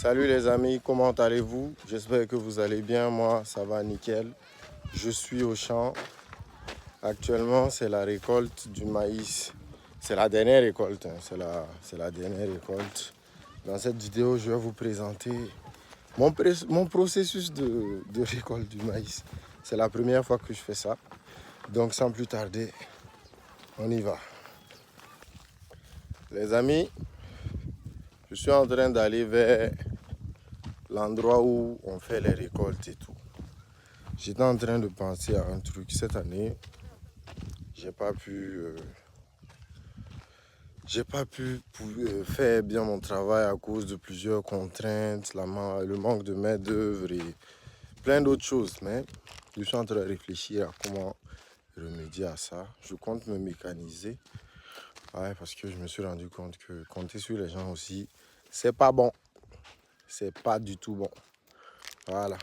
Salut les amis, comment allez-vous? J'espère que vous allez bien, moi ça va nickel. Je suis au champ. Actuellement c'est la récolte du maïs. C'est la dernière récolte, hein. C'est la dernière récolte. Dans cette vidéo, je vais vous présenter mon processus de récolte du maïs. C'est la première fois que je fais ça. Donc sans plus tarder, on y va. Les amis, je suis en train d'aller vers l'endroit où on fait les récoltes et tout. J'étais en train de penser à un truc cette année. J'ai pas pu faire bien mon travail à cause de plusieurs contraintes, le manque de main-d'œuvre et plein d'autres choses. Mais je suis en train de réfléchir à comment remédier à ça. Je compte me mécaniser. Ouais, parce que je me suis rendu compte que compter sur les gens aussi, c'est pas bon. C'est pas du tout bon. Voilà.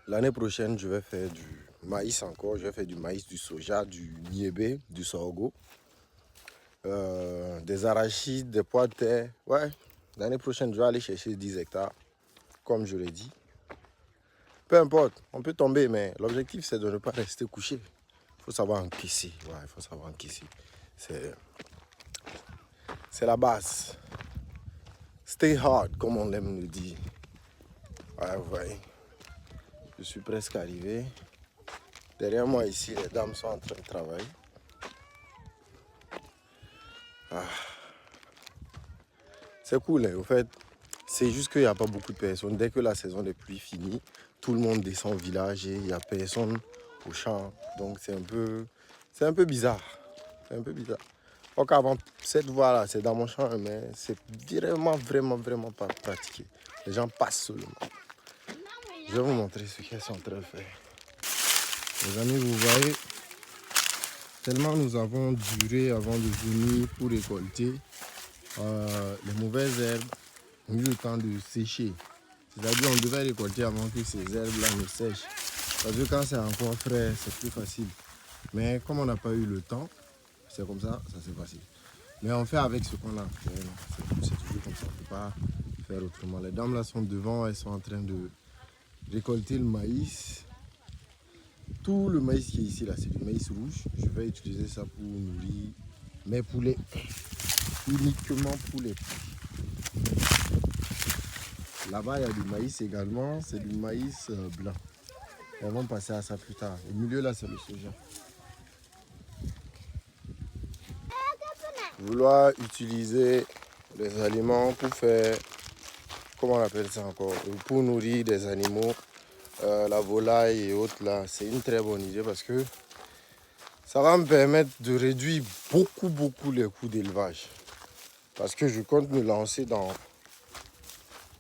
L'année prochaine, je vais faire du maïs encore. Je vais faire du maïs, du soja, du niébé, du sorgho, des arachides, des pois de terre. Ouais, l'année prochaine, je vais aller chercher 10 hectares, comme je l'ai dit. Peu importe, on peut tomber, mais l'objectif, c'est de ne pas rester couché. Il faut savoir encaisser. Ouais, il faut savoir encaisser. C'est la base. Stay hard, comme on aime le dire. Ouais, vous voyez. Je suis presque arrivé. Derrière moi, ici, les dames sont en train de travailler. C'est cool, hein. Au fait, c'est juste qu'il n'y a pas beaucoup de personnes. Dès que la saison des pluies finit, tout le monde descend au village et il n'y a personne au champ. Donc c'est un peu bizarre. C'est un peu bizarre. Donc avant, cette voie-là, c'est dans mon champ, mais c'est vraiment pas pratiqué. Les gens passent seulement. Je vais vous montrer ce qu'elles sont en train de faire. Les amis, vous voyez, tellement nous avons duré avant de venir pour récolter, les mauvaises herbes ont eu le temps de sécher. C'est-à-dire on devait récolter avant que ces herbes-là ne sèchent. Parce que quand c'est encore frais, c'est plus facile. Mais comme on n'a pas eu le temps, c'est comme ça c'est facile. Mais on fait avec ce qu'on a. C'est toujours comme ça, on ne peut pas faire autrement. Les dames là sont devant, elles sont en train de récolter le maïs. Tout le maïs qui est ici, là, c'est du maïs rouge. Je vais utiliser ça pour nourrir mes poulets. Uniquement pour les poulets. Là-bas, il y a du maïs également. C'est du maïs blanc. On va passer à ça plus tard. Au milieu, là, c'est le soja. Vouloir utiliser les aliments pour faire, comment on appelle ça encore, pour nourrir des animaux, la volaille et autres, là, c'est une très bonne idée parce que ça va me permettre de réduire beaucoup les coûts d'élevage. Parce que je compte me lancer dans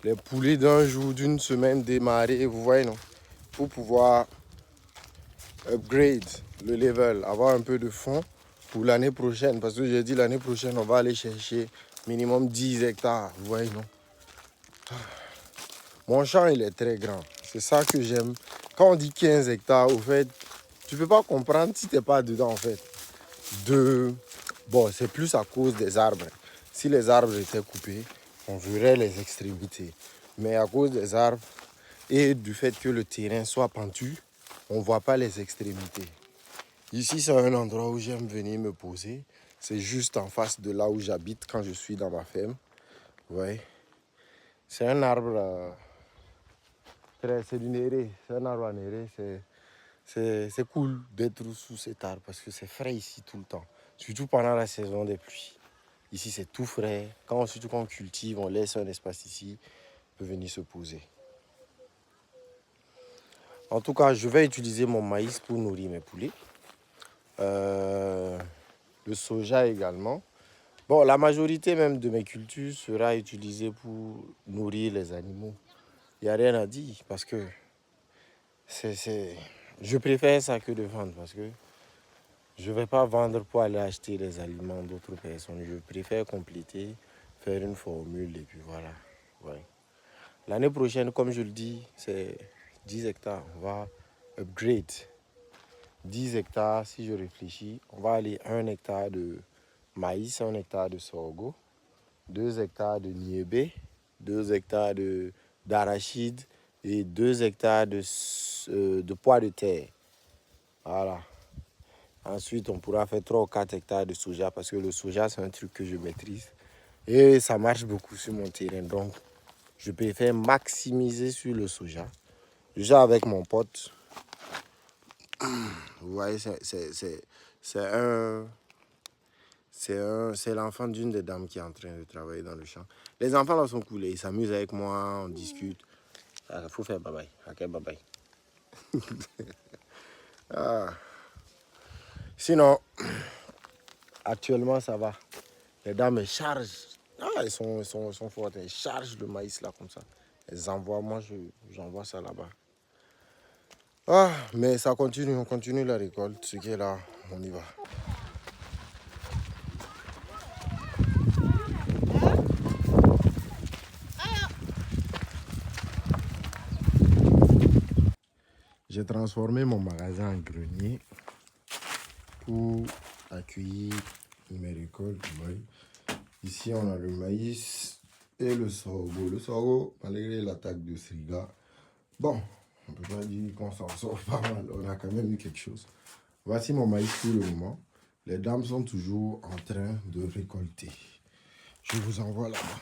les poulets d'un jour, d'une semaine démarrer, vous voyez, non? Pour pouvoir upgrade le level, avoir un peu de fonds pour l'année prochaine. Parce que j'ai dit l'année prochaine, on va aller chercher minimum 10 hectares, vous voyez, non? Mon champ, il est très grand. C'est ça que j'aime. Quand on dit 15 hectares, au fait, tu ne peux pas comprendre si tu n'es pas dedans, en fait. Bon, c'est plus à cause des arbres. Si les arbres étaient coupés, on verrait les extrémités. Mais à cause des arbres et du fait que le terrain soit pentu, on ne voit pas les extrémités. Ici, c'est un endroit où j'aime venir me poser. C'est juste en face de là où j'habite quand je suis dans ma ferme. Ouais. C'est un arbre, c'est du néré. C'est un arbre à néré. C'est cool d'être sous cet arbre parce que c'est frais ici tout le temps. Surtout pendant la saison des pluies. Ici, c'est tout frais. Surtout quand on cultive, on laisse un espace ici, on peut venir se poser. En tout cas, je vais utiliser mon maïs pour nourrir mes poulets. Le soja également. Bon, la majorité même de mes cultures sera utilisée pour nourrir les animaux. Il n'y a rien à dire parce que je préfère ça que de vendre parce que je ne vais pas vendre pour aller acheter les aliments d'autres personnes. Je préfère compléter, faire une formule et puis voilà. Ouais. L'année prochaine, comme je le dis, c'est 10 hectares. On va upgrade. 10 hectares, si je réfléchis, on va aller 1 hectare de maïs, 1 hectare de sorgho. 2 hectares de niébé, 2 hectares d'arachide et 2 hectares de pois de terre. Voilà. Ensuite, on pourra faire 3 ou 4 hectares de soja parce que le soja, c'est un truc que je maîtrise. Et ça marche beaucoup sur mon terrain. Donc, je préfère maximiser sur le soja. Déjà avec mon pote, vous voyez, c'est l'enfant d'une des dames qui est en train de travailler dans le champ. Les enfants là sont cool, ils s'amusent avec moi, on discute. Il faut faire bye bye. Ok, bye bye. Ah. Sinon, actuellement ça va. Les dames elles chargent. Ah, elles sont fortes. Elles chargent le maïs là comme ça. Elles envoient, moi j'envoie ça là-bas. Ah, mais ça continue, on continue la récolte. Ce qui est là, on y va. J'ai transformé mon magasin en grenier pour accueillir mes récoltes. Oui. Ici, on a le maïs et le sorgho. Le sorgho, malgré l'attaque de Sriga, bon, on ne peut pas dire qu'on s'en sort pas mal. On a quand même eu quelque chose. Voici mon maïs pour le moment. Les dames sont toujours en train de récolter. Je vous envoie là-bas.